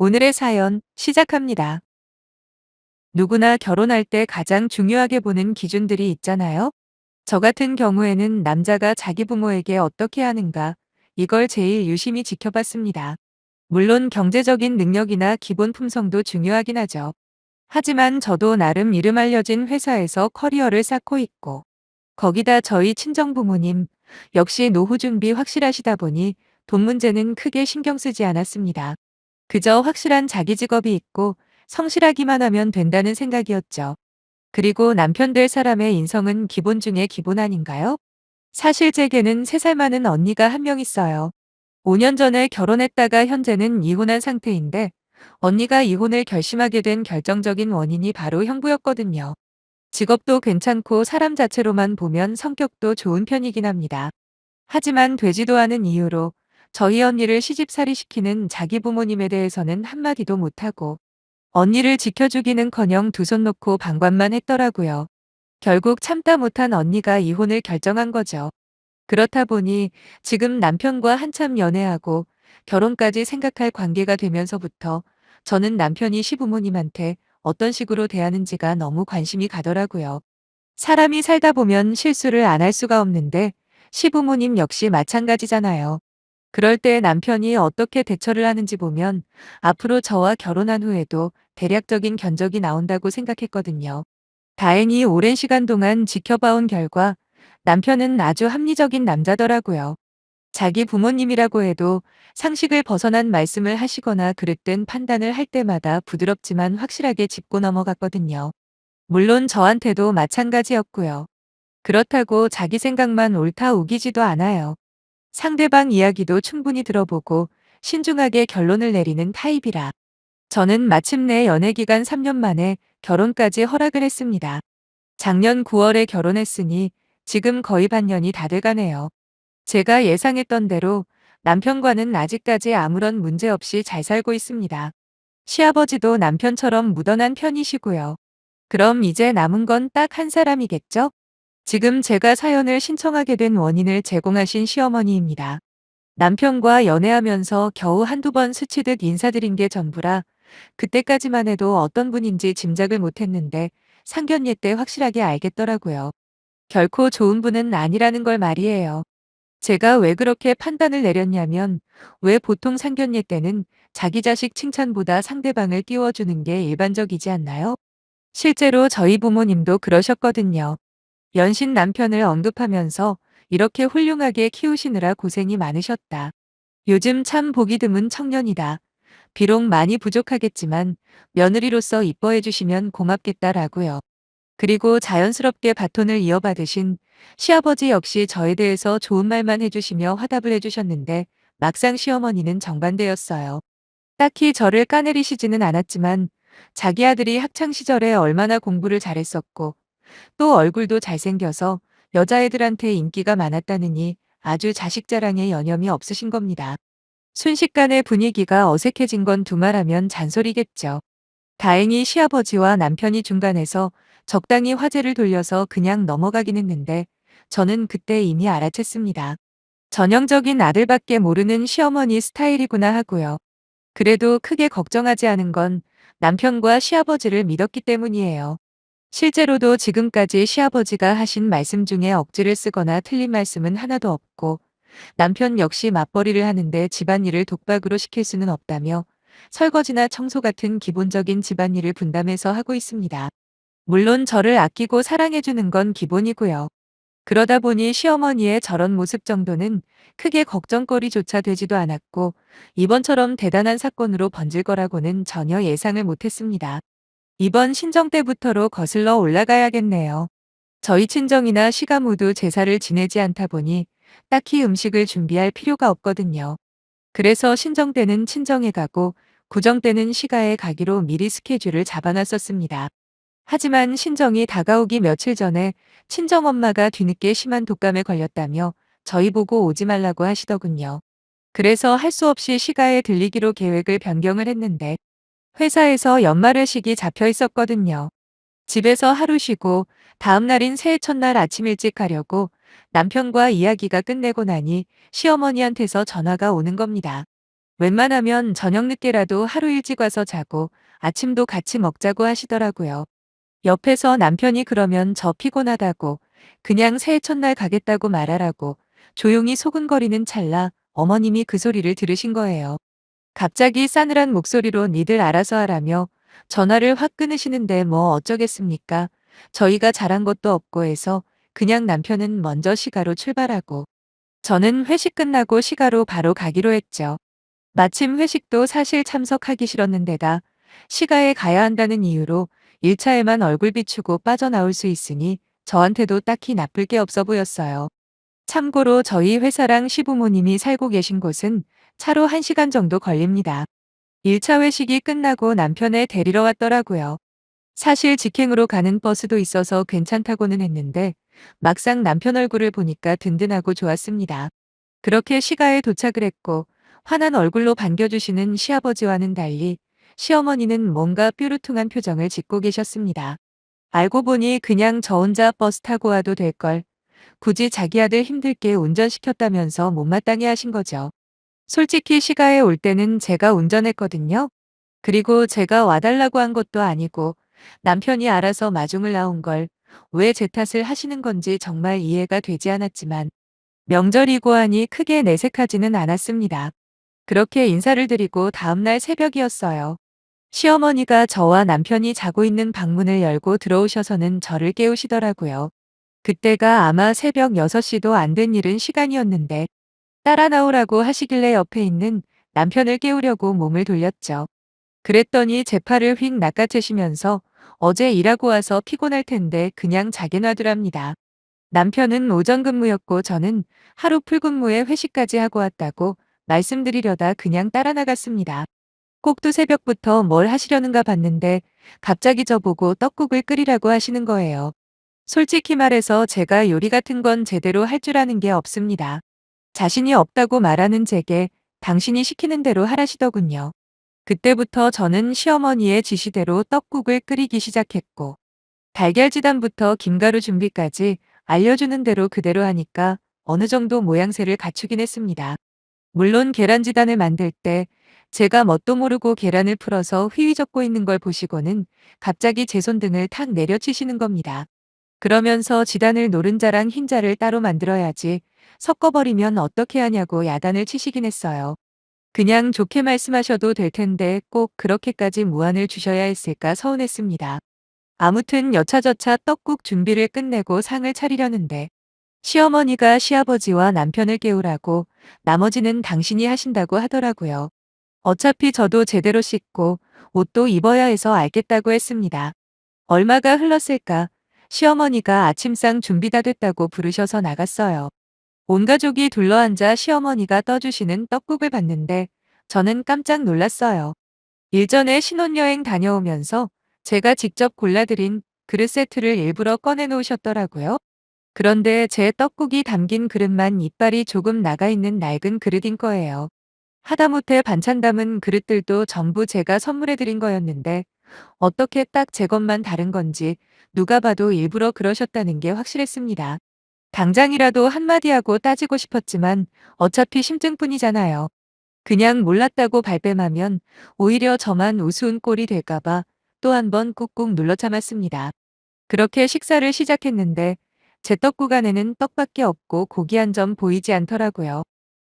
오늘의 사연 시작합니다. 누구나 결혼할 때 가장 중요하게 보는 기준들이 있잖아요. 저 같은 경우에는 남자가 자기 부모에게 어떻게 하는가, 이걸 제일 유심히 지켜봤습니다. 물론 경제적인 능력이나 기본 품성도 중요하긴 하죠. 하지만 저도 나름 이름 알려진 회사에서 커리어를 쌓고 있고, 거기다 저희 친정 부모님, 역시 노후 준비 확실하시다 보니 돈 문제는 크게 신경 쓰지 않았습니다. 그저 확실한 자기 직업이 있고 성실하기만 하면 된다는 생각이었죠. 그리고 남편 될 사람의 인성은 기본 중에 기본 아닌가요? 사실 제게는 3살 많은 언니가 한 명 있어요. 5년 전에 결혼했다가 현재는 이혼한 상태인데 언니가 이혼을 결심하게 된 결정적인 원인이 바로 형부였거든요. 직업도 괜찮고 사람 자체로만 보면 성격도 좋은 편이긴 합니다. 하지만 되지도 않은 이유로 저희 언니를 시집살이 시키는 자기 부모님에 대해서는 한마디도 못하고 언니를 지켜주기는커녕 두 손 놓고 방관만 했더라고요. 결국 참다 못한 언니가 이혼을 결정한 거죠. 그렇다 보니 지금 남편과 한참 연애하고 결혼까지 생각할 관계가 되면서부터 저는 남편이 시부모님한테 어떤 식으로 대하는지가 너무 관심이 가더라고요. 사람이 살다 보면 실수를 안 할 수가 없는데 시부모님 역시 마찬가지잖아요. 그럴 때 남편이 어떻게 대처를 하는지 보면 앞으로 저와 결혼한 후에도 대략적인 견적이 나온다고 생각했거든요. 다행히 오랜 시간 동안 지켜봐온 결과 남편은 아주 합리적인 남자더라고요. 자기 부모님이라고 해도 상식을 벗어난 말씀을 하시거나 그릇된 판단을 할 때마다 부드럽지만 확실하게 짚고 넘어갔거든요. 물론 저한테도 마찬가지였고요. 그렇다고 자기 생각만 옳다 우기지도 않아요. 상대방 이야기도 충분히 들어보고 신중하게 결론을 내리는 타입이라. 저는 마침내 연애기간 3년 만에 결혼까지 허락을 했습니다. 작년 9월에 결혼했으니 지금 거의 반년이 다 돼가네요. 제가 예상했던 대로 남편과는 아직까지 아무런 문제 없이 잘 살고 있습니다. 시아버지도 남편처럼 무던한 편이시고요. 그럼 이제 남은 건 딱 한 사람이겠죠? 지금 제가 사연을 신청하게 된 원인을 제공하신 시어머니입니다. 남편과 연애하면서 겨우 한두 번 스치듯 인사드린 게 전부라 그때까지만 해도 어떤 분인지 짐작을 못했는데 상견례 때 확실하게 알겠더라고요. 결코 좋은 분은 아니라는 걸 말이에요. 제가 왜 그렇게 판단을 내렸냐면 왜 보통 상견례 때는 자기 자식 칭찬보다 상대방을 띄워주는 게 일반적이지 않나요? 실제로 저희 부모님도 그러셨거든요. 연신 남편을 언급하면서 이렇게 훌륭하게 키우시느라 고생이 많으셨다. 요즘 참 보기 드문 청년이다. 비록 많이 부족하겠지만 며느리로서 이뻐해 주시면 고맙겠다라고요. 그리고 자연스럽게 바톤을 이어받으신 시아버지 역시 저에 대해서 좋은 말만 해주시며 화답을 해주셨는데 막상 시어머니는 정반대였어요. 딱히 저를 까내리시지는 않았지만 자기 아들이 학창시절에 얼마나 공부를 잘했었고 또 얼굴도 잘생겨서 여자애들한테 인기가 많았다느니 아주 자식 자랑에 여념이 없으신 겁니다. 순식간에 분위기가 어색해진 건 두말하면 잔소리겠죠. 다행히 시아버지와 남편이 중간에서 적당히 화제를 돌려서 그냥 넘어가긴 했는데 저는 그때 이미 알아챘습니다. 전형적인 아들밖에 모르는 시어머니 스타일이구나 하고요. 그래도 크게 걱정하지 않은 건 남편과 시아버지를 믿었기 때문이에요. 실제로도 지금까지 시아버지가 하신 말씀 중에 억지를 쓰거나 틀린 말씀은 하나도 없고 남편 역시 맞벌이를 하는데 집안일을 독박으로 시킬 수는 없다며 설거지나 청소 같은 기본적인 집안일을 분담해서 하고 있습니다. 물론 저를 아끼고 사랑해주는 건 기본이고요. 그러다 보니 시어머니의 저런 모습 정도는 크게 걱정거리조차 되지도 않았고 이번처럼 대단한 사건으로 번질 거라고는 전혀 예상을 못했습니다. 이번 신정 때부터로 거슬러 올라가야겠네요. 저희 친정이나 시가 모두 제사를 지내지 않다 보니 딱히 음식을 준비할 필요가 없거든요. 그래서 신정 때는 친정에 가고 구정 때는 시가에 가기로 미리 스케줄을 잡아놨었습니다. 하지만 신정이 다가오기 며칠 전에 친정엄마가 뒤늦게 심한 독감에 걸렸다며 저희 보고 오지 말라고 하시더군요. 그래서 할 수 없이 시가에 들리기로 계획을 변경을 했는데 회사에서 연말회식이 잡혀 있었거든요. 집에서 하루 쉬고 다음 날인 새해 첫날 아침 일찍 가려고 남편과 이야기가 끝내고 나니 시어머니한테서 전화가 오는 겁니다. 웬만하면 저녁 늦게라도 하루 일찍 와서 자고 아침도 같이 먹자고 하시더라고요. 옆에서 남편이 그러면 저 피곤하다고 그냥 새해 첫날 가겠다고 말하라고 조용히 소근거리는 찰나 어머님이 그 소리를 들으신 거예요. 갑자기 싸늘한 목소리로 니들 알아서 하라며 전화를 확 끊으시는데 뭐 어쩌겠습니까? 저희가 잘한 것도 없고 해서 그냥 남편은 먼저 시가로 출발하고 저는 회식 끝나고 시가로 바로 가기로 했죠. 마침 회식도 사실 참석하기 싫었는데다 시가에 가야 한다는 이유로 1차에만 얼굴 비추고 빠져나올 수 있으니 저한테도 딱히 나쁠 게 없어 보였어요. 참고로 저희 회사랑 시부모님이 살고 계신 곳은 차로 1시간 정도 걸립니다. 1차 회식이 끝나고 남편을 데리러 왔더라고요. 사실 직행으로 가는 버스도 있어서 괜찮다고는 했는데 막상 남편 얼굴을 보니까 든든하고 좋았습니다. 그렇게 시가에 도착을 했고 환한 얼굴로 반겨주시는 시아버지와는 달리 시어머니는 뭔가 뾰루퉁한 표정을 짓고 계셨습니다. 알고 보니 그냥 저 혼자 버스 타고 와도 될 걸 굳이 자기 아들 힘들게 운전시켰다면서 못마땅해 하신 거죠. 솔직히 시가에 올 때는 제가 운전했거든요. 그리고 제가 와달라고 한 것도 아니고 남편이 알아서 마중을 나온 걸 왜 제 탓을 하시는 건지 정말 이해가 되지 않았지만 명절이고 하니 크게 내색하지는 않았습니다. 그렇게 인사를 드리고 다음날 새벽이었어요. 시어머니가 저와 남편이 자고 있는 방문을 열고 들어오셔서는 저를 깨우시더라고요. 그때가 아마 새벽 6시도 안 된 이른 시간이었는데 따라 나오라고 하시길래 옆에 있는 남편을 깨우려고 몸을 돌렸죠. 그랬더니 제 팔을 휙 낚아채시면서 어제 일하고 와서 피곤할 텐데 그냥 자게 놔두랍니다. 남편은 오전 근무였고 저는 하루 풀근무에 회식까지 하고 왔다고 말씀드리려다 그냥 따라 나갔습니다. 꼭두 새벽부터 뭘 하시려는가 봤는데 갑자기 저보고 떡국을 끓이라고 하시는 거예요. 솔직히 말해서 제가 요리 같은 건 제대로 할 줄 아는 게 없습니다. 자신이 없다고 말하는 제게 당신이 시키는 대로 하라시더군요. 그때부터 저는 시어머니의 지시대로 떡국을 끓이기 시작했고 달걀지단부터 김가루 준비까지 알려주는 대로 그대로 하니까 어느 정도 모양새를 갖추긴 했습니다. 물론 계란지단을 만들 때 제가 뭣도 모르고 계란을 풀어서 휘휘 젓고 있는 걸 보시고는 갑자기 제 손등을 탁 내려치시는 겁니다. 그러면서 지단을 노른자랑 흰자를 따로 만들어야지 섞어버리면 어떻게 하냐고 야단을 치시긴 했어요. 그냥 좋게 말씀하셔도 될 텐데 꼭 그렇게까지 무안을 주셔야 했을까 서운했습니다. 아무튼 여차저차 떡국 준비를 끝내고 상을 차리려는데 시어머니가 시아버지와 남편을 깨우라고 나머지는 당신이 하신다고 하더라고요. 어차피 저도 제대로 씻고 옷도 입어야 해서 알겠다고 했습니다. 얼마가 흘렀을까? 시어머니가 아침상 준비 다 됐다고 부르셔서 나갔어요. 온 가족이 둘러앉아 시어머니가 떠주시는 떡국을 봤는데 저는 깜짝 놀랐어요. 일전에 신혼여행 다녀오면서 제가 직접 골라드린 그릇 세트를 일부러 꺼내 놓으셨더라고요. 그런데 제 떡국이 담긴 그릇만 이빨이 조금 나가 있는 낡은 그릇인 거예요. 하다못해 반찬 담은 그릇들도 전부 제가 선물해드린 거였는데 어떻게 딱 제 것만 다른 건지 누가 봐도 일부러 그러셨다는 게 확실했습니다. 당장이라도 한마디 하고 따지고 싶었지만 어차피 심증뿐이잖아요. 그냥 몰랐다고 발뺌하면 오히려 저만 우스운 꼴이 될까봐 또 한 번 꾹꾹 눌러 참았습니다. 그렇게 식사를 시작했는데 제 떡국 안에는 떡밖에 없고 고기 한 점 보이지 않더라고요.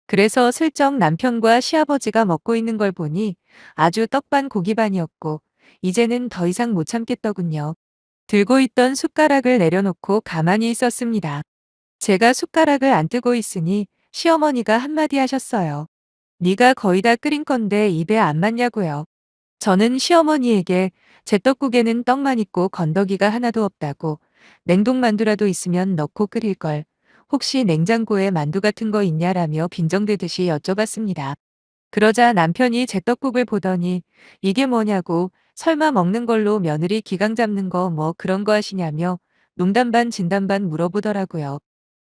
그래서 슬쩍 남편과 시아버지가 먹고 있는 걸 보니 아주 떡반 고기 반이었고 이제는 더 이상 못 참겠더군요. 들고 있던 숟가락을 내려놓고 가만히 있었습니다. 제가 숟가락을 안 뜨고 있으니 시어머니가 한마디 하셨어요. 네가 거의 다 끓인 건데 입에 안 맞냐고요. 저는 시어머니에게 제 떡국에는 떡만 있고 건더기가 하나도 없다고 냉동만두라도 있으면 넣고 끓일 걸. 혹시 냉장고에 만두 같은 거 있냐라며 빈정대듯이 여쭤봤습니다. 그러자 남편이 제 떡국을 보더니 이게 뭐냐고 설마 먹는 걸로 며느리 기강 잡는 거 뭐 그런 거 하시냐며 농담 반 진담 반 물어보더라고요.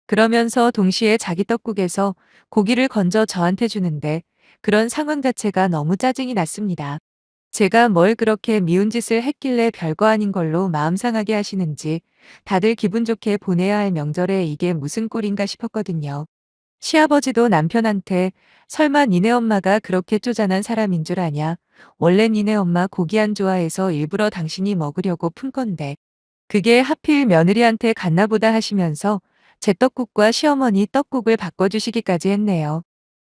그러면서 동시에 자기 떡국에서 고기를 건져 저한테 주는데 그런 상황 자체가 너무 짜증이 났습니다. 제가 뭘 그렇게 미운 짓을 했길래 별거 아닌 걸로 마음 상하게 하시는지 다들 기분 좋게 보내야 할 명절에 이게 무슨 꼴인가 싶었거든요. 시아버지도 남편한테 설마 니네 엄마가 그렇게 쪼잔한 사람인 줄 아냐? 원래 니네 엄마 고기 안 좋아해서 일부러 당신이 먹으려고 푼 건데 그게 하필 며느리한테 갔나 보다 하시면서 제 떡국과 시어머니 떡국을 바꿔주시기까지 했네요.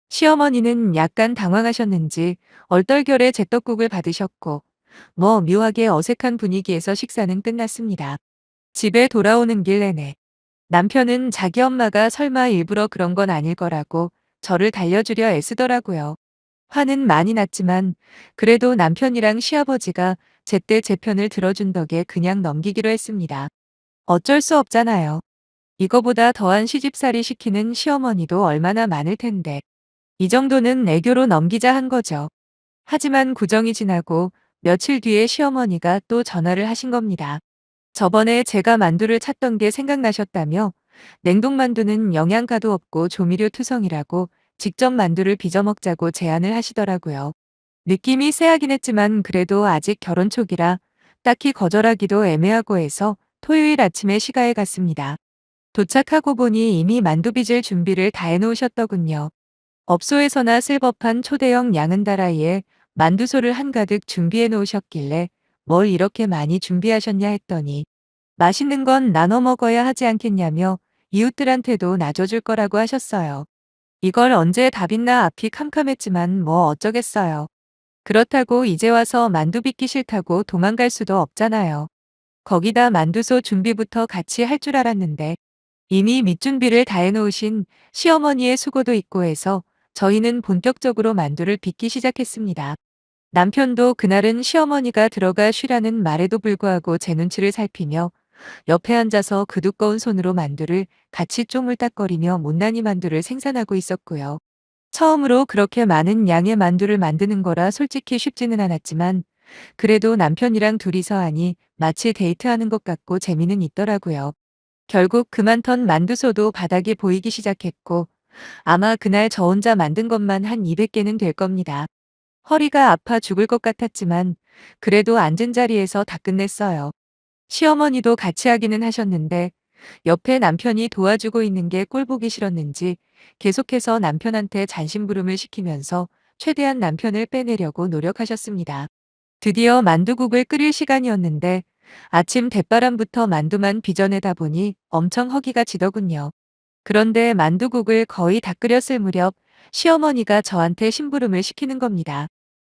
시어머니는 약간 당황하셨는지 얼떨결에 제 떡국을 받으셨고 뭐 묘하게 어색한 분위기에서 식사는 끝났습니다. 집에 돌아오는 길 내내 남편은 자기 엄마가 설마 일부러 그런 건 아닐 거라고 저를 달려주려 애쓰더라고요. 화는 많이 났지만 그래도 남편이랑 시아버지가 제때 제 편을 들어준 덕에 그냥 넘기기로 했습니다. 어쩔 수 없잖아요. 이거보다 더한 시집살이 시키는 시어머니도 얼마나 많을 텐데 이 정도는 애교로 넘기자 한 거죠. 하지만 구정이 지나고 며칠 뒤에 시어머니가 또 전화를 하신 겁니다. 저번에 제가 만두를 찾던 게 생각나셨다며 냉동만두는 영양가도 없고 조미료 투성이라고 직접 만두를 빚어 먹자고 제안을 하시더라고요. 느낌이 쎄하긴 했지만 그래도 아직 결혼 초기라 딱히 거절하기도 애매하고 해서 토요일 아침에 시가에 갔습니다. 도착하고 보니 이미 만두 빚을 준비를 다 해놓으셨더군요. 업소에서나 쓸 법한 초대형 양은다라이에 만두소를 한가득 준비해 놓으셨길래 뭘 이렇게 많이 준비하셨냐 했더니 맛있는 건 나눠 먹어야 하지 않겠냐며 이웃들한테도 나눠줄 거라고 하셨어요. 이걸 언제 다 빚나 앞이 캄캄했지만 뭐 어쩌겠어요. 그렇다고 이제 와서 만두 빚기 싫다고 도망갈 수도 없잖아요. 거기다 만두소 준비부터 같이 할 줄 알았는데 이미 밑준비를 다 해놓으신 시어머니의 수고도 있고 해서 저희는 본격적으로 만두를 빚기 시작했습니다. 남편도 그날은 시어머니가 들어가 쉬라는 말에도 불구하고 제 눈치를 살피며 옆에 앉아서 그 두꺼운 손으로 만두를 같이 쪼물딱거리며 못난이 만두를 생산하고 있었고요. 처음으로 그렇게 많은 양의 만두를 만드는 거라 솔직히 쉽지는 않았지만 그래도 남편이랑 둘이서 하니 마치 데이트하는 것 같고 재미는 있더라고요. 결국 그만 턴 만두소도 바닥이 보이기 시작했고 아마 그날 저 혼자 만든 것만 한 200개는 될 겁니다. 허리가 아파 죽을 것 같았지만 그래도 앉은 자리에서 다 끝냈어요. 시어머니도 같이 하기는 하셨는데 옆에 남편이 도와주고 있는 게 꼴보기 싫었는지 계속해서 남편한테 잔심부름을 시키면서 최대한 남편을 빼내려고 노력하셨습니다. 드디어 만두국을 끓일 시간이었는데 아침 대바람부터 만두만 빚어내다 보니 엄청 허기가 지더군요. 그런데 만두국을 거의 다 끓였을 무렵 시어머니가 저한테 심부름을 시키는 겁니다.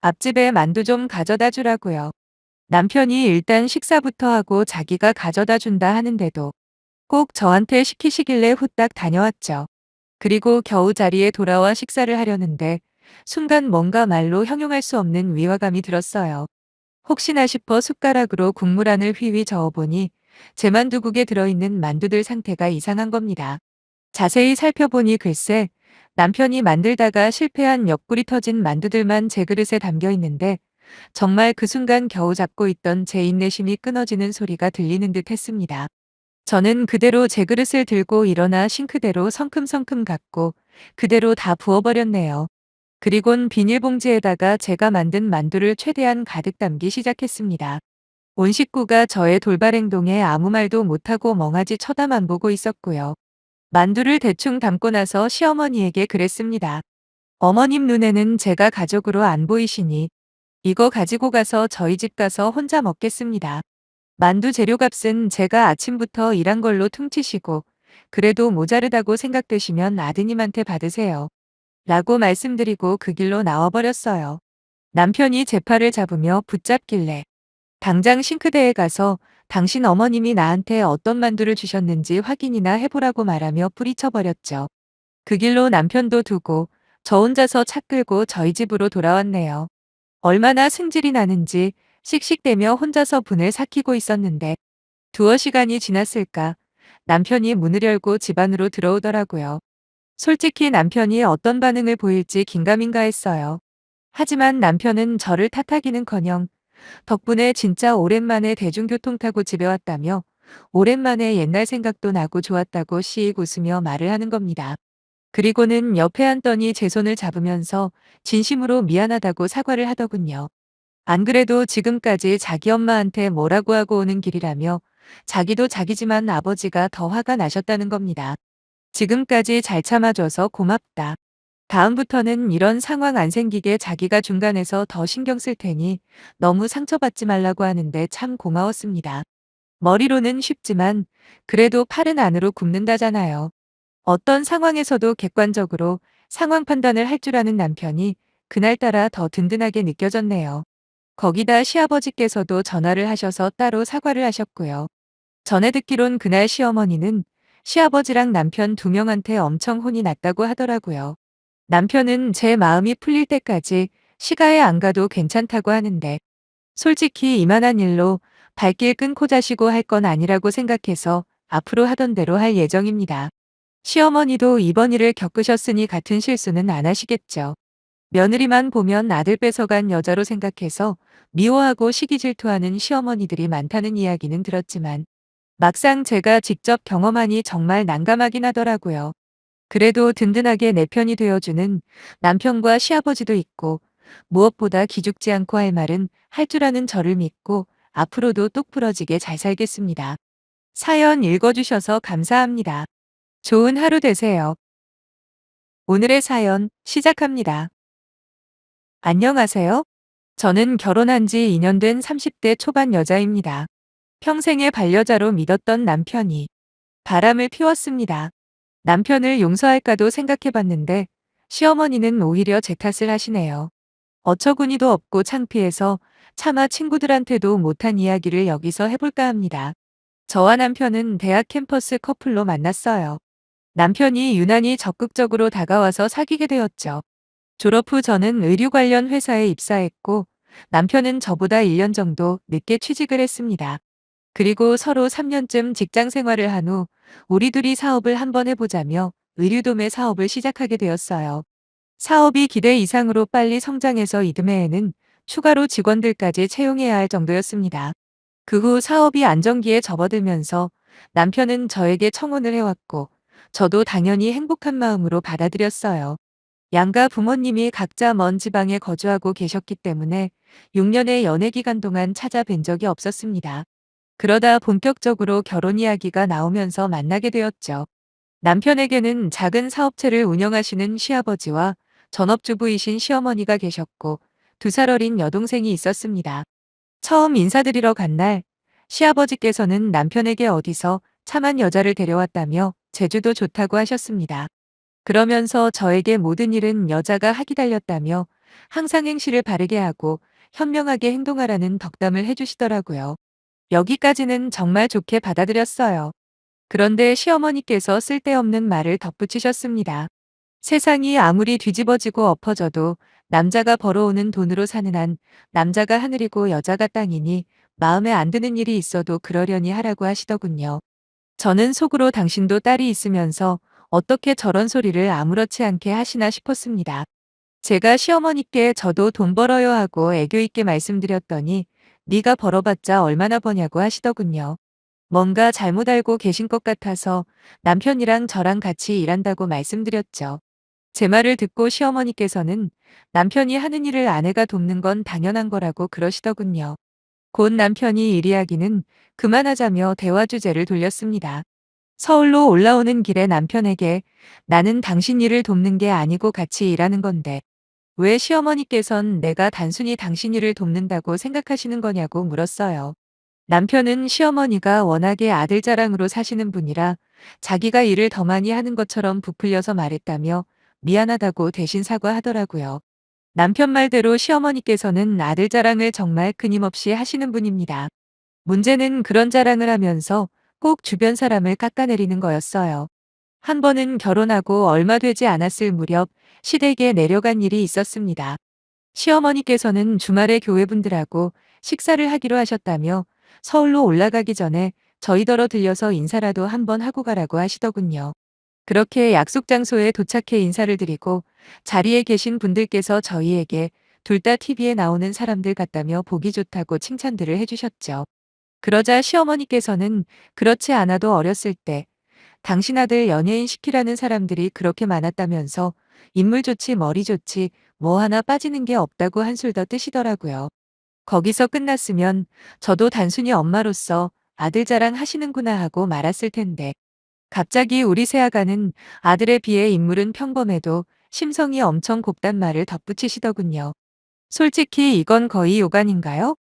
앞집에 만두 좀 가져다 주라고요. 남편이 일단 식사부터 하고 자기가 가져다 준다 하는데도 꼭 저한테 시키시길래 후딱 다녀왔죠. 그리고 겨우 자리에 돌아와 식사를 하려는데 순간 뭔가 말로 형용할 수 없는 위화감이 들었어요. 혹시나 싶어 숟가락으로 국물 안을 휘휘 저어보니 제 만두국에 들어있는 만두들 상태가 이상한 겁니다. 자세히 살펴보니 글쎄 남편이 만들다가 실패한 옆구리 터진 만두들만 제 그릇에 담겨 있는데 정말 그 순간 겨우 잡고 있던 제 인내심이 끊어지는 소리가 들리는 듯 했습니다. 저는 그대로 제 그릇을 들고 일어나 싱크대로 성큼성큼 갖고 그대로 다 부어버렸네요. 그리곤 비닐봉지에다가 제가 만든 만두를 최대한 가득 담기 시작했습니다. 온 식구가 저의 돌발 행동에 아무 말도 못하고 멍하지 쳐다만 보고 있었고요. 만두를 대충 담고 나서 시어머니에게 그랬습니다. 어머님 눈에는 제가 가족으로 안 보이시니 이거 가지고 가서 저희 집 가서 혼자 먹겠습니다. 만두 재료값은 제가 아침부터 일한 걸로 퉁치시고 그래도 모자르다고 생각되시면 아드님한테 받으세요. 라고 말씀드리고 그 길로 나와버렸어요. 남편이 제 팔을 잡으며 붙잡길래 당장 싱크대에 가서 당신 어머님이 나한테 어떤 만두를 주셨는지 확인이나 해보라고 말하며 뿌리쳐버렸죠. 그 길로 남편도 두고 저 혼자서 차 끌고 저희 집으로 돌아왔네요. 얼마나 승질이 나는지 씩씩대며 혼자서 분을 삭히고 있었는데 두어 시간이 지났을까 남편이 문을 열고 집 안으로 들어오더라고요. 솔직히 남편이 어떤 반응을 보일지 긴가민가 했어요. 하지만 남편은 저를 탓하기는커녕 덕분에 진짜 오랜만에 대중교통 타고 집에 왔다며 오랜만에 옛날 생각도 나고 좋았다고 씩 웃으며 말을 하는 겁니다. 그리고는 옆에 앉더니 제 손을 잡으면서 진심으로 미안하다고 사과를 하더군요. 안 그래도 지금까지 자기 엄마한테 뭐라고 하고 오는 길이라며 자기도 자기지만 아버지가 더 화가 나셨다는 겁니다. 지금까지 잘 참아줘서 고맙다. 다음부터는 이런 상황 안 생기게 자기가 중간에서 더 신경 쓸 테니 너무 상처받지 말라고 하는데 참 고마웠습니다. 머리로는 쉽지만 그래도 팔은 안으로 굽는다잖아요. 어떤 상황에서도 객관적으로 상황 판단을 할 줄 아는 남편이 그날따라 더 든든하게 느껴졌네요. 거기다 시아버지께서도 전화를 하셔서 따로 사과를 하셨고요. 전에 듣기론 그날 시어머니는 시아버지랑 남편 두 명한테 엄청 혼이 났다고 하더라고요. 남편은 제 마음이 풀릴 때까지 시가에 안 가도 괜찮다고 하는데 솔직히 이만한 일로 발길 끊고 자시고 할 건 아니라고 생각해서 앞으로 하던 대로 할 예정입니다. 시어머니도 이번 일을 겪으셨으니 같은 실수는 안 하시겠죠. 며느리만 보면 아들 뺏어간 여자로 생각해서 미워하고 시기 질투하는 시어머니들이 많다는 이야기는 들었지만 막상 제가 직접 경험하니 정말 난감하긴 하더라고요. 그래도 든든하게 내 편이 되어주는 남편과 시아버지도 있고 무엇보다 기죽지 않고 할 말은 할 줄 아는 저를 믿고 앞으로도 똑부러지게 잘 살겠습니다. 사연 읽어주셔서 감사합니다. 좋은 하루 되세요. 오늘의 사연 시작합니다. 안녕하세요. 저는 결혼한 지 2년 된 30대 초반 여자입니다. 평생의 반려자로 믿었던 남편이 바람을 피웠습니다. 남편을 용서할까도 생각해봤는데 시어머니는 오히려 제 탓을 하시네요. 어처구니도 없고 창피해서 차마 친구들한테도 못한 이야기를 여기서 해볼까 합니다. 저와 남편은 대학 캠퍼스 커플로 만났어요. 남편이 유난히 적극적으로 다가와서 사귀게 되었죠. 졸업 후 저는 의류 관련 회사에 입사했고 남편은 저보다 1년 정도 늦게 취직을 했습니다. 그리고 서로 3년쯤 직장 생활을 한 후 우리 둘이 사업을 한번 해보자며 의류도매 사업을 시작하게 되었어요. 사업이 기대 이상으로 빨리 성장해서 이듬해에는 추가로 직원들까지 채용해야 할 정도였습니다. 그 후 사업이 안정기에 접어들면서 남편은 저에게 청혼을 해왔고 저도 당연히 행복한 마음으로 받아들였어요. 양가 부모님이 각자 먼 지방에 거주하고 계셨기 때문에 6년의 연애 기간 동안 찾아뵌 적이 없었습니다. 그러다 본격적으로 결혼 이야기가 나오면서 만나게 되었죠. 남편에게는 작은 사업체를 운영하시는 시아버지와 전업주부이신 시어머니가 계셨고 2살 어린 여동생이 있었습니다. 처음 인사드리러 간 날 시아버지께서는 남편에게 어디서 참한 여자를 데려왔다며 제주도 좋다고 하셨습니다. 그러면서 저에게 모든 일은 여자가 하기 달렸다며 항상 행실을 바르게 하고 현명하게 행동하라는 덕담을 해주시더라고요. 여기까지는 정말 좋게 받아들였어요. 그런데 시어머니께서 쓸데없는 말을 덧붙이셨습니다. 세상이 아무리 뒤집어지고 엎어져도 남자가 벌어오는 돈으로 사는 한 남자가 하늘이고 여자가 땅이니 마음에 안 드는 일이 있어도 그러려니 하라고 하시더군요. 저는 속으로 당신도 딸이 있으면서 어떻게 저런 소리를 아무렇지 않게 하시나 싶었습니다. 제가 시어머니께 저도 돈 벌어요 하고 애교 있게 말씀드렸더니 네가 벌어봤자 얼마나 버냐고 하시더군요. 뭔가 잘못 알고 계신 것 같아서 남편이랑 저랑 같이 일한다고 말씀드렸죠. 제 말을 듣고 시어머니께서는 남편이 하는 일을 아내가 돕는 건 당연한 거라고 그러시더군요. 곧 남편이 일 이야기는 그만하자며 대화 주제를 돌렸습니다. 서울로 올라오는 길에 남편에게 나는 당신 일을 돕는 게 아니고 같이 일하는 건데 왜 시어머니께선 내가 단순히 당신 일을 돕는다고 생각하시는 거냐고 물었어요. 남편은 시어머니가 워낙에 아들 자랑으로 사시는 분이라 자기가 일을 더 많이 하는 것처럼 부풀려서 말했다며 미안하다고 대신 사과하더라고요. 남편 말대로 시어머니께서는 아들 자랑을 정말 끊임없이 하시는 분입니다. 문제는 그런 자랑을 하면서 꼭 주변 사람을 깎아내리는 거였어요. 한 번은 결혼하고 얼마 되지 않았을 무렵 시댁에 내려간 일이 있었습니다. 시어머니께서는 주말에 교회분들하고 식사를 하기로 하셨다며 서울로 올라가기 전에 저희더러 들려서 인사라도 한번 하고 가라고 하시더군요. 그렇게 약속 장소에 도착해 인사를 드리고 자리에 계신 분들께서 저희에게 둘 다 TV에 나오는 사람들 같다며 보기 좋다고 칭찬들을 해주셨죠. 그러자 시어머니께서는 그렇지 않아도 어렸을 때 당신 아들 연예인 시키라는 사람들이 그렇게 많았다면서 인물 좋지 머리 좋지 뭐 하나 빠지는 게 없다고 한술 더 뜨시더라고요. 거기서 끝났으면 저도 단순히 엄마로서 아들 자랑 하시는구나 하고 말았을 텐데 갑자기 우리 새아가는 아들에 비해 인물은 평범해도 심성이 엄청 곱단 말을 덧붙이시더군요. 솔직히 이건 거의 요간인가요?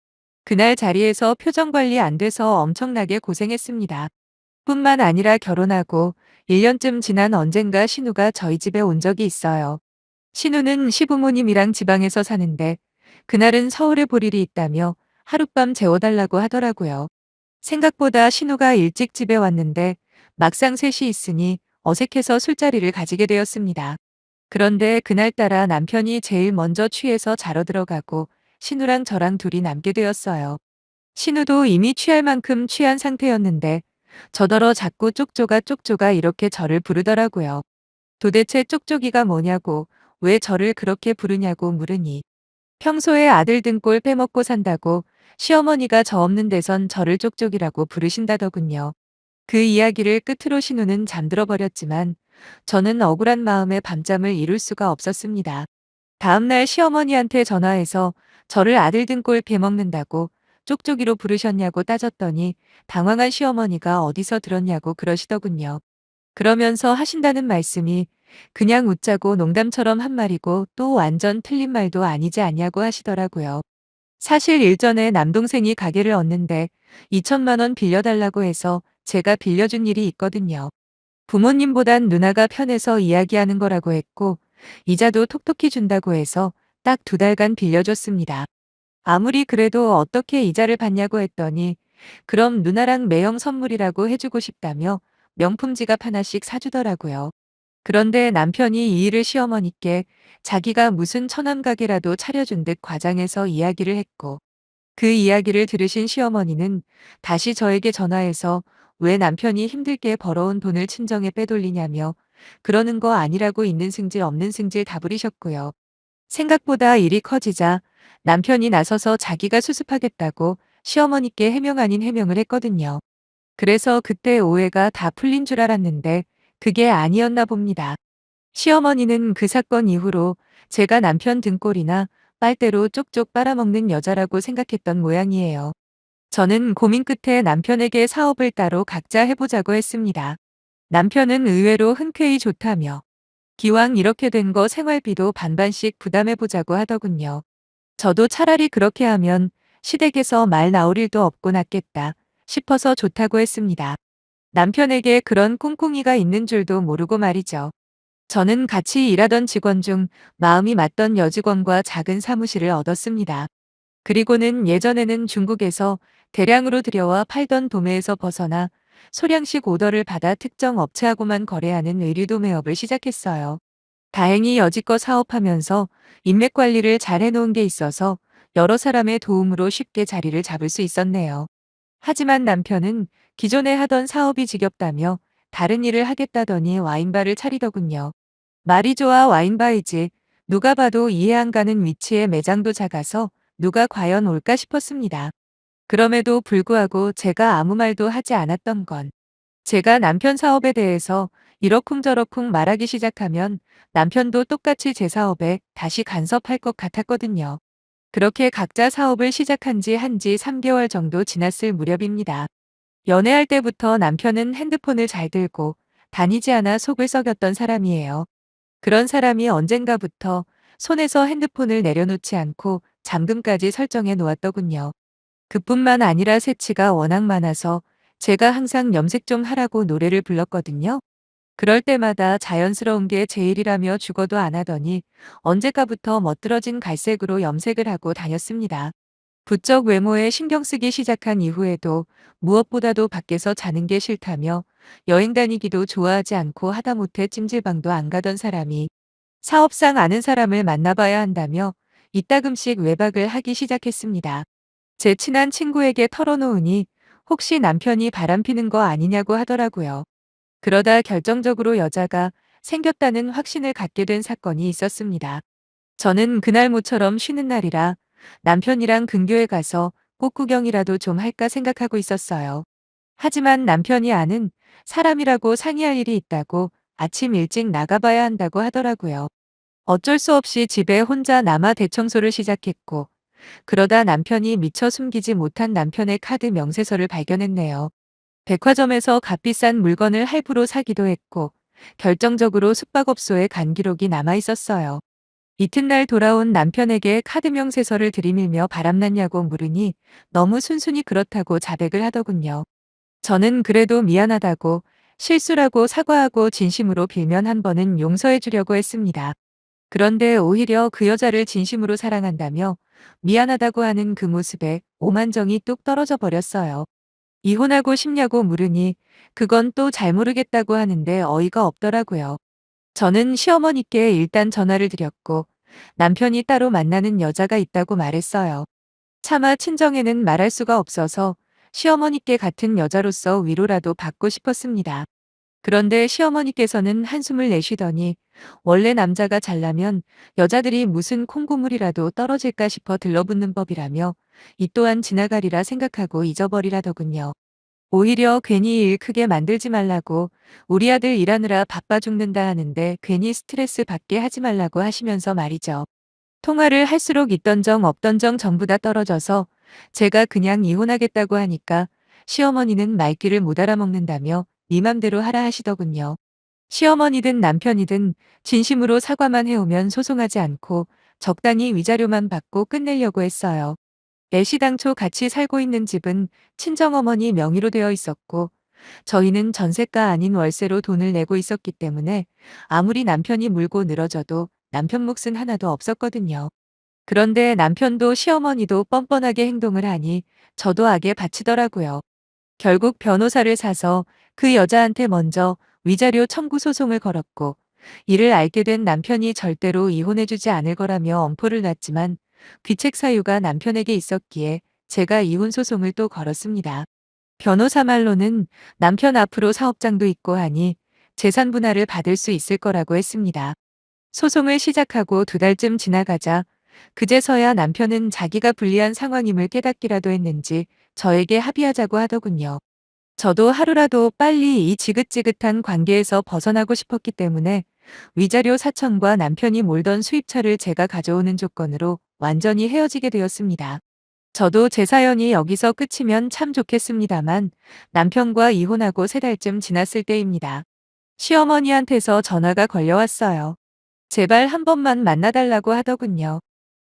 그날 자리에서 표정 관리 안 돼서 엄청나게 고생했습니다. 뿐만 아니라 결혼하고 1년쯤 지난 언젠가 신우가 저희 집에 온 적이 있어요. 신우는 시부모님이랑 지방에서 사는데 그날은 서울에 볼 일이 있다며 하룻밤 재워달라고 하더라고요. 생각보다 신우가 일찍 집에 왔는데 막상 셋이 있으니 어색해서 술자리를 가지게 되었습니다. 그런데 그날따라 남편이 제일 먼저 취해서 자러 들어가고 신우랑 저랑 둘이 남게 되었어요. 신우도 이미 취할 만큼 취한 상태였는데 저더러 자꾸 쪽조가 쪽조가 이렇게 저를 부르더라고요. 도대체 쪽쪽이가 뭐냐고 왜 저를 그렇게 부르냐고 물으니 평소에 아들 등골 빼먹고 산다고 시어머니가 저 없는 데선 저를 쪽쪽이라고 부르신다더군요. 그 이야기를 끝으로 신우는 잠들어 버렸지만 저는 억울한 마음에 밤잠을 이룰 수가 없었습니다. 다음날 시어머니한테 전화해서 저를 아들 등골 베먹는다고 쪽쪽이로 부르셨냐고 따졌더니 당황한 시어머니가 어디서 들었냐고 그러시더군요. 그러면서 하신다는 말씀이 그냥 웃자고 농담처럼 한 말이고 또 완전 틀린 말도 아니지 않냐고 하시더라고요. 사실 일전에 남동생이 가게를 얻는데 2천만 원 빌려달라고 해서 제가 빌려준 일이 있거든요. 부모님보단 누나가 편해서 이야기하는 거라고 했고 이자도 톡톡히 준다고 해서 딱 2달간 빌려줬습니다. 아무리 그래도 어떻게 이자를 받냐고 했더니 그럼 누나랑 매형 선물이라고 해주고 싶다며 명품 지갑 하나씩 사주더라고요. 그런데 남편이 이 일을 시어머니께 자기가 무슨 처남 가게라도 차려준 듯 과장해서 이야기를 했고 그 이야기를 들으신 시어머니는 다시 저에게 전화해서 왜 남편이 힘들게 벌어온 돈을 친정에 빼돌리냐며 그러는 거 아니라고 있는 승질 없는 승질 다 부리셨고요. 생각보다 일이 커지자 남편이 나서서 자기가 수습하겠다고 시어머니께 해명 아닌 해명을 했거든요. 그래서 그때 오해가 다 풀린 줄 알았는데 그게 아니었나 봅니다. 시어머니는 그 사건 이후로 제가 남편 등골이나 빨대로 쪽쪽 빨아먹는 여자라고 생각했던 모양이에요. 저는 고민 끝에 남편에게 사업을 따로 각자 해보자고 했습니다. 남편은 의외로 흔쾌히 좋다며 기왕 이렇게 된 거 생활비도 반반씩 부담해보자고 하더군요. 저도 차라리 그렇게 하면 시댁에서 말 나올 일도 없고 낫겠다 싶어서 좋다고 했습니다. 남편에게 그런 꿍꿍이가 있는 줄도 모르고 말이죠. 저는 같이 일하던 직원 중 마음이 맞던 여직원과 작은 사무실을 얻었습니다. 그리고는 예전에는 중국에서 대량으로 들여와 팔던 도매에서 벗어나 소량씩 오더를 받아 특정 업체하고만 거래하는 의류 도매업을 시작했어요. 다행히 여지껏 사업하면서 인맥 관리를 잘 해놓은 게 있어서 여러 사람의 도움으로 쉽게 자리를 잡을 수 있었네요. 하지만 남편은 기존에 하던 사업이 지겹다며 다른 일을 하겠다더니 와인바를 차리더군요. 말이 좋아 와인바이지. 누가 봐도 이해 안 가는 위치에 매장도 작아서 누가 과연 올까 싶었습니다. 그럼에도 불구하고 제가 아무 말도 하지 않았던 건 제가 남편 사업에 대해서 이러쿵저러쿵 말하기 시작하면 남편도 똑같이 제 사업에 다시 간섭할 것 같았거든요. 그렇게 각자 사업을 시작한 지 한 지 3개월 정도 지났을 무렵입니다. 연애할 때부터 남편은 핸드폰을 잘 들고 다니지 않아 속을 썩였던 사람이에요. 그런 사람이 언젠가부터 손에서 핸드폰을 내려놓지 않고 잠금까지 설정해 놓았더군요. 그뿐만 아니라 새치가 워낙 많아서 제가 항상 염색 좀 하라고 노래를 불렀거든요. 그럴 때마다 자연스러운 게 제일이라며 죽어도 안 하더니 언제가부터 멋들어진 갈색으로 염색을 하고 다녔습니다. 부쩍 외모에 신경 쓰기 시작한 이후에도 무엇보다도 밖에서 자는 게 싫다며 여행 다니기도 좋아하지 않고 하다못해 찜질방도 안 가던 사람이 사업상 아는 사람을 만나봐야 한다며 이따금씩 외박을 하기 시작했습니다. 제 친한 친구에게 털어놓으니 혹시 남편이 바람피는 거 아니냐고 하더라고요. 그러다 결정적으로 여자가 생겼다는 확신을 갖게 된 사건이 있었습니다. 저는 그날 모처럼 쉬는 날이라 남편이랑 근교에 가서 꽃구경이라도 좀 할까 생각하고 있었어요. 하지만 남편이 아는 사람이라고 상의할 일이 있다고 아침 일찍 나가봐야 한다고 하더라고요. 어쩔 수 없이 집에 혼자 남아 대청소를 시작했고 그러다 남편이 미처 숨기지 못한 남편의 카드 명세서를 발견했네요. 백화점에서 값비싼 물건을 할부로 사기도 했고, 결정적으로 숙박업소에 간 기록이 남아 있었어요. 이튿날 돌아온 남편에게 카드 명세서를 들이밀며 바람났냐고 물으니 너무 순순히 그렇다고 자백을 하더군요. 저는 그래도 미안하다고, 실수라고 사과하고 진심으로 빌면 한 번은 용서해 주려고 했습니다. 그런데 오히려 그 여자를 진심으로 사랑한다며 미안하다고 하는 그 모습에 오만정이 뚝 떨어져 버렸어요. 이혼하고 싶냐고 물으니 그건 또 잘 모르겠다고 하는데 어이가 없더라고요. 저는 시어머니께 일단 전화를 드렸고 남편이 따로 만나는 여자가 있다고 말했어요. 차마 친정에는 말할 수가 없어서 시어머니께 같은 여자로서 위로라도 받고 싶었습니다. 그런데 시어머니께서는 한숨을 내쉬더니 원래 남자가 잘나면 여자들이 무슨 콩고물이라도 떨어질까 싶어 들러붙는 법이라며 이 또한 지나가리라 생각하고 잊어버리라더군요. 오히려 괜히 일 크게 만들지 말라고 우리 아들 일하느라 바빠 죽는다 하는데 괜히 스트레스 받게 하지 말라고 하시면서 말이죠. 통화를 할수록 있던 정 없던 정 전부 다 떨어져서 제가 그냥 이혼하겠다고 하니까 시어머니는 말귀를 못 알아먹는다며 네 맘대로 하라 하시더군요. 시어머니든 남편이든 진심으로 사과만 해오면 소송하지 않고 적당히 위자료만 받고 끝내려고 했어요. 애시당초 같이 살고 있는 집은 친정어머니 명의로 되어 있었고 저희는 전세가 아닌 월세로 돈을 내고 있었기 때문에 아무리 남편이 물고 늘어져도 남편 몫은 하나도 없었거든요. 그런데 남편도 시어머니도 뻔뻔하게 행동을 하니 저도 악에 바치더라고요. 결국 변호사를 사서 그 여자한테 먼저 위자료 청구 소송을 걸었고 이를 알게 된 남편이 절대로 이혼해주지 않을 거라며 엄포를 놨지만 귀책 사유가 남편에게 있었기에 제가 이혼 소송을 또 걸었습니다. 변호사 말로는 남편 앞으로 사업장도 있고 하니 재산 분할을 받을 수 있을 거라고 했습니다. 소송을 시작하고 2달쯤 지나가자 그제서야 남편은 자기가 불리한 상황임을 깨닫기라도 했는지 저에게 합의하자고 하더군요. 저도 하루라도 빨리 이 지긋지긋한 관계에서 벗어나고 싶었기 때문에 위자료 4천과 남편이 몰던 수입차를 제가 가져오는 조건으로 완전히 헤어지게 되었습니다. 저도 제 사연이 여기서 끝이면 참 좋겠습니다만 남편과 이혼하고 3달쯤 지났을 때입니다. 시어머니한테서 전화가 걸려왔어요. 제발 한 번만 만나달라고 하더군요.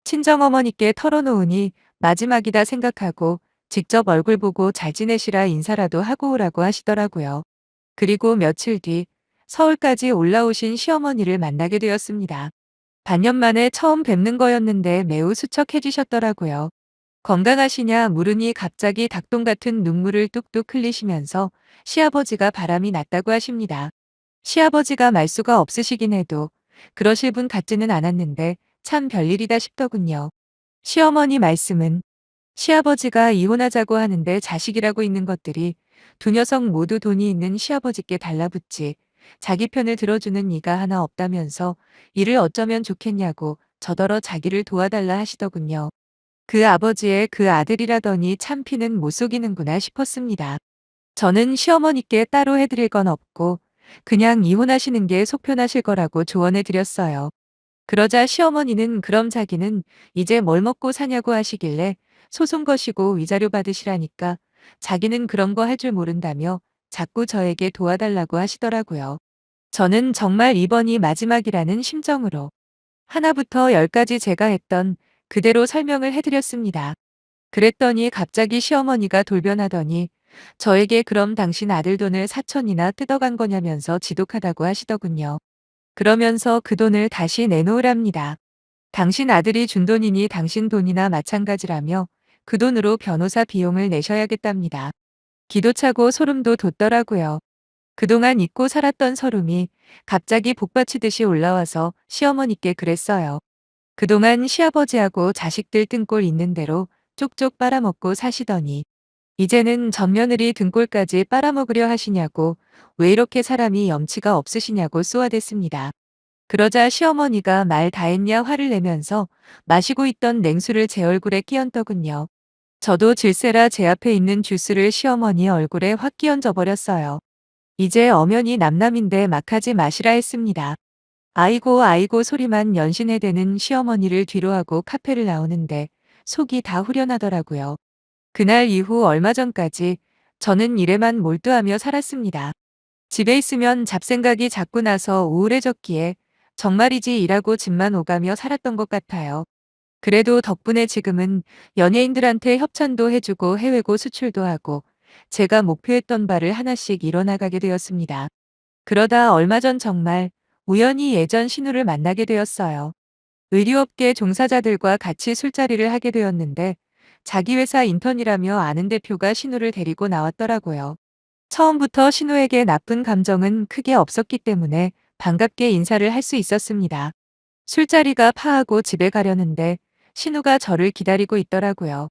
친정어머니께 털어놓으니 마지막이다 생각하고 직접 얼굴 보고 잘 지내시라 인사라도 하고 오라고 하시더라고요. 그리고 며칠 뒤 서울까지 올라오신 시어머니를 만나게 되었습니다. 반년 만에 처음 뵙는 거였는데 매우 수척해 주셨더라고요. 건강하시냐 물으니 갑자기 닭똥 같은 눈물을 뚝뚝 흘리시면서 시아버지가 바람이 났다고 하십니다. 시아버지가 말수가 없으시긴 해도 그러실 분 같지는 않았는데 참 별일이다 싶더군요. 시어머니 말씀은 시아버지가 이혼하자고 하는데 자식이라고 있는 것들이 두 녀석 모두 돈이 있는 시아버지께 달라붙지 자기 편을 들어주는 이가 하나 없다면서 이를 어쩌면 좋겠냐고 저더러 자기를 도와달라 하시더군요. 그 아버지의 그 아들이라더니 참 피는 못 속이는구나 싶었습니다. 저는 시어머니께 따로 해드릴 건 없고 그냥 이혼하시는 게 속편하실 거라고 조언해 드렸어요. 그러자 시어머니는 그럼 자기는 이제 뭘 먹고 사냐고 하시길래 소송 거시고 위자료 받으시라니까 자기는 그런 거 할 줄 모른다며 자꾸 저에게 도와달라고 하시더라고요. 저는 정말 이번이 마지막이라는 심정으로 하나부터 열까지 제가 했던 그대로 설명을 해드렸습니다. 그랬더니 갑자기 시어머니가 돌변하더니 저에게 그럼 당신 아들 돈을 4천이나 뜯어간 거냐면서 지독하다고 하시더군요. 그러면서 그 돈을 다시 내놓으랍니다. 당신 아들이 준 돈이니 당신 돈이나 마찬가지라며 그 돈으로 변호사 비용을 내셔야겠답니다. 기도차고 소름도 돋더라고요. 그동안 잊고 살았던 서름이 갑자기 복받치듯이 올라와서 시어머니께 그랬어요. 그동안 시아버지하고 자식들 등골 있는 대로 쪽쪽 빨아먹고 사시더니 이제는 맏며느리 등골까지 빨아먹으려 하시냐고 왜 이렇게 사람이 염치가 없으시냐고 쏘아댔습니다. 그러자 시어머니가 말 다 했냐 화를 내면서 마시고 있던 냉수를 제 얼굴에 끼얹더군요. 저도 질세라 제 앞에 있는 주스를 시어머니 얼굴에 확 끼얹어 버렸어요. 이제 엄연히 남남인데 막하지 마시라 했습니다. 아이고 아이고 소리만 연신해대는 시어머니를 뒤로하고 카페를 나오는데 속이 다 후련하더라고요. 그날 이후 얼마 전까지 저는 일에만 몰두하며 살았습니다. 집에 있으면 잡생각이 자꾸 나서 우울해졌기에 정말이지 일하고 집만 오가며 살았던 것 같아요. 그래도 덕분에 지금은 연예인들한테 협찬도 해주고 해외고 수출도 하고 제가 목표했던 바를 하나씩 이뤄나가게 되었습니다. 그러다 얼마 전 정말 우연히 예전 신우를 만나게 되었어요. 의류업계 종사자들과 같이 술자리를 하게 되었는데 자기 회사 인턴이라며 아는 대표가 신우를 데리고 나왔더라고요. 처음부터 신우에게 나쁜 감정은 크게 없었기 때문에 반갑게 인사를 할 수 있었습니다. 술자리가 파하고 집에 가려는데 신우가 저를 기다리고 있더라고요.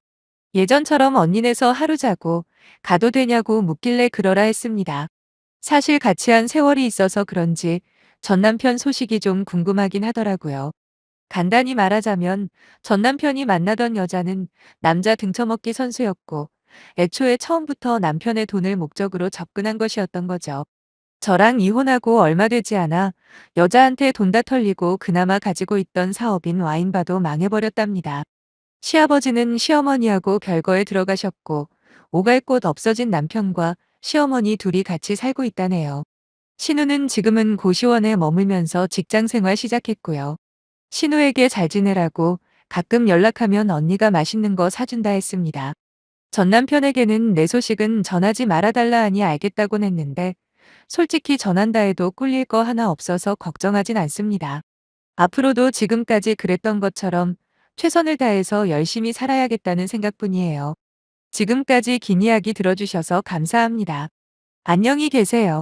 예전처럼 언니네서 하루 자고 가도 되냐고 묻길래 그러라 했습니다. 사실 같이 한 세월이 있어서 그런지 전 남편 소식이 좀 궁금하긴 하더라고요. 간단히 말하자면 전 남편이 만나던 여자는 남자 등쳐먹기 선수였고 애초에 처음부터 남편의 돈을 목적으로 접근한 것이었던 거죠. 저랑 이혼하고 얼마 되지 않아 여자한테 돈 다 털리고 그나마 가지고 있던 사업인 와인바도 망해버렸답니다. 시아버지는 시어머니하고 별거에 들어가셨고 오갈 곳 없어진 남편과 시어머니 둘이 같이 살고 있다네요. 신우는 지금은 고시원에 머물면서 직장 생활 시작했고요. 신우에게 잘 지내라고 가끔 연락하면 언니가 맛있는 거 사준다 했습니다. 전 남편에게는 내 소식은 전하지 말아달라 하니 알겠다곤 했는데 솔직히 전한다 해도 꿀릴 거 하나 없어서 걱정하진 않습니다. 앞으로도 지금까지 그랬던 것처럼 최선을 다해서 열심히 살아야겠다는 생각뿐이에요. 지금까지 긴 이야기 들어주셔서 감사합니다. 안녕히 계세요.